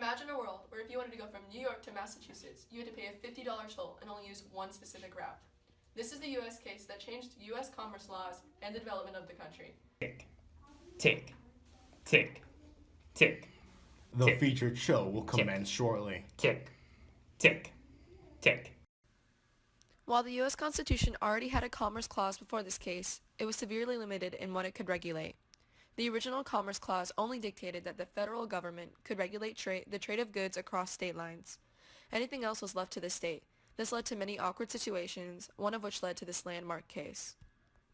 imagine a world where if you wanted to go from New York to Massachusetts, you had to pay a $50 toll and only use one specific route. This is the U.S. case that changed U.S. commerce laws and the development of the country. Tick, tick, tick, tick. The tick, featured show will commence shortly. Tick, tick, tick. While the U.S. Constitution already had a commerce clause before this case, it was severely limited in what it could regulate. The original Commerce Clause only dictated that the federal government could regulate the trade of goods across state lines. Anything else was left to the state. This led to many awkward situations, one of which led to this landmark case.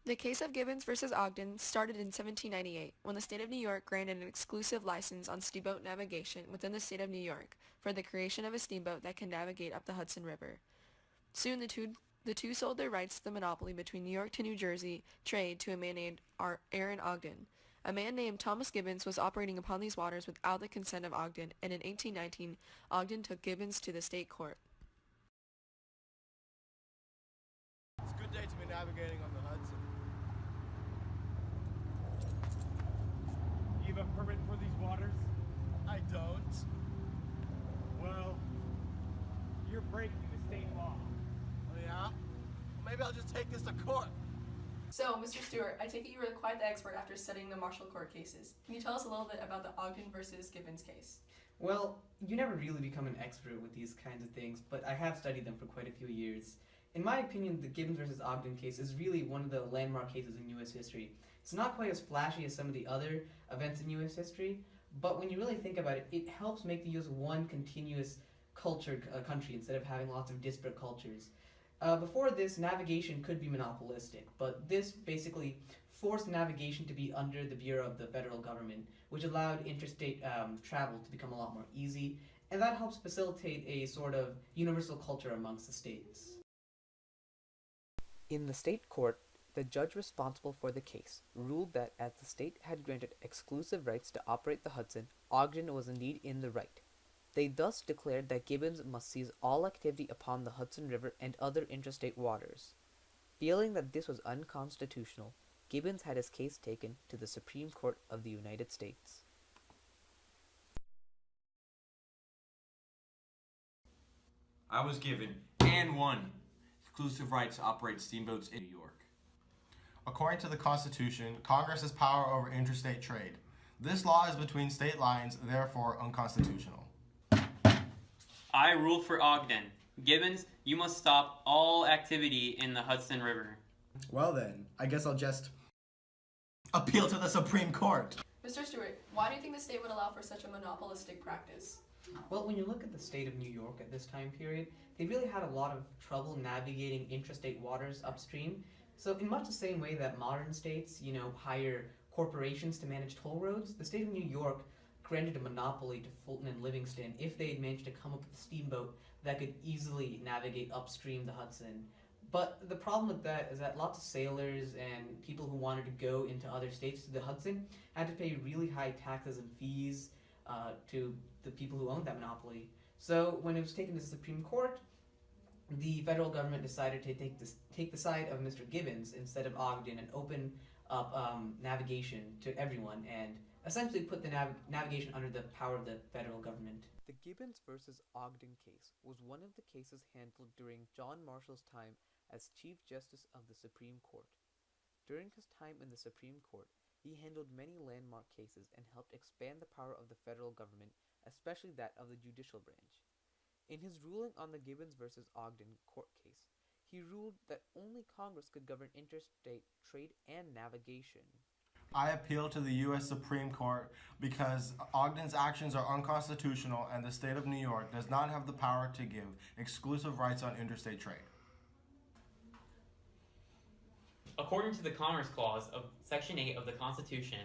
The case of Gibbons versus Ogden started in 1798, when the state of New York granted an exclusive license on steamboat navigation within the state of New York for the creation of a steamboat that can navigate up the Hudson River. Soon the two sold their rights to the monopoly between New York to New Jersey trade to a man named Aaron Ogden. A man named Thomas Gibbons was operating upon these waters without the consent of Ogden, and in 1819, Ogden took Gibbons to the state court. It's a good day to be navigating on the Hudson. You have a permit for these waters? I don't. Well, you're breaking the state law. Oh yeah? Maybe I'll just take this to court. So, Mr. Stewart, I take it you were quite the expert after studying the martial court cases. Can you tell us a little bit about the Ogden versus Gibbons case? Well, you never really become an expert with these kinds of things, but I have studied them for quite a few years. In my opinion, the Gibbons versus Ogden case is really one of the landmark cases in U.S. history. It's not quite as flashy as some of the other events in U.S. history, but when you really think about it, it helps make the U.S. one continuous country instead of having lots of disparate cultures. Before this, navigation could be monopolistic, but this basically forced navigation to be under the Bureau of the federal government, which allowed interstate travel to become a lot more easy, and that helps facilitate a sort of universal culture amongst the states. In the state court, the judge responsible for the case ruled that as the state had granted exclusive rights to operate the Hudson, Ogden was indeed in the right. They thus declared that Gibbons must cease all activity upon the Hudson River and other interstate waters. Feeling that this was unconstitutional, Gibbons had his case taken to the Supreme Court of the United States. I was given, and won, exclusive rights to operate steamboats in New York. According to the Constitution, Congress has power over interstate trade. This law is between state lines, therefore unconstitutional. I rule for Ogden. Gibbons, you must stop all activity in the Hudson River. Well then, I guess I'll just appeal to the Supreme Court. Mr. Stewart, why do you think the state would allow for such a monopolistic practice? Well, when you look at the state of New York at this time period, they really had a lot of trouble navigating intrastate waters upstream. So in much the same way that modern states, hire corporations to manage toll roads, the state of New York granted a monopoly to Fulton and Livingston if they had managed to come up with a steamboat that could easily navigate upstream the Hudson. But the problem with that is that lots of sailors and people who wanted to go into other states to the Hudson had to pay really high taxes and fees to the people who owned that monopoly. So when it was taken to the Supreme Court, the federal government decided to take the side of Mr. Gibbons instead of Ogden and open up navigation to everyone and essentially put the navigation under the power of the federal government. The Gibbons versus Ogden case was one of the cases handled during John Marshall's time as Chief Justice of the Supreme Court. During his time in the Supreme Court, he handled many landmark cases and helped expand the power of the federal government, especially that of the judicial branch. In his ruling on the Gibbons versus Ogden court case, he ruled that only Congress could govern interstate trade and navigation. I appeal to the U.S. Supreme Court because Ogden's actions are unconstitutional and the state of New York does not have the power to give exclusive rights on interstate trade. According to the Commerce Clause of Section 8 of the Constitution,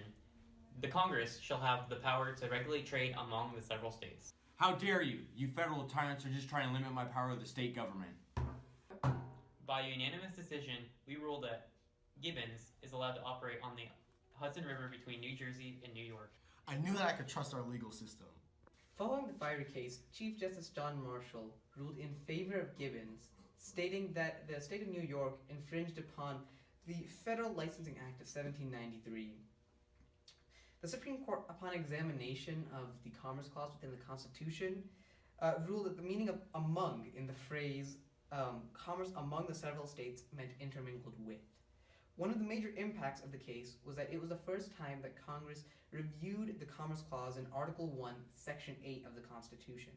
the Congress shall have the power to regulate trade among the several states. How dare you? You federal tyrants are just trying to limit my power of the state government. By unanimous decision, we rule that Gibbons is allowed to operate on the Hudson River between New Jersey and New York. I knew that I could trust our legal system. Following the fiery case, Chief Justice John Marshall ruled in favor of Gibbons, stating that the state of New York infringed upon the Federal Licensing Act of 1793. The Supreme Court, upon examination of the Commerce Clause within the Constitution, ruled that the meaning of among in the phrase commerce among the several states meant intermingled with. One of the major impacts of the case was that it was the first time that Congress reviewed the Commerce Clause in Article 1, Section 8 of the Constitution.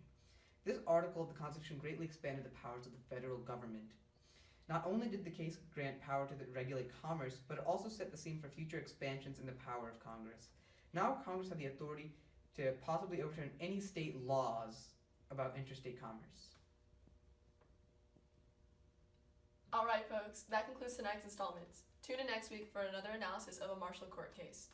This article of the Constitution greatly expanded the powers of the federal government. Not only did the case grant power to regulate commerce, but it also set the scene for future expansions in the power of Congress. Now Congress had the authority to possibly overturn any state laws about interstate commerce. Alright folks, that concludes tonight's installments. Tune in next week for another analysis of a martial court case.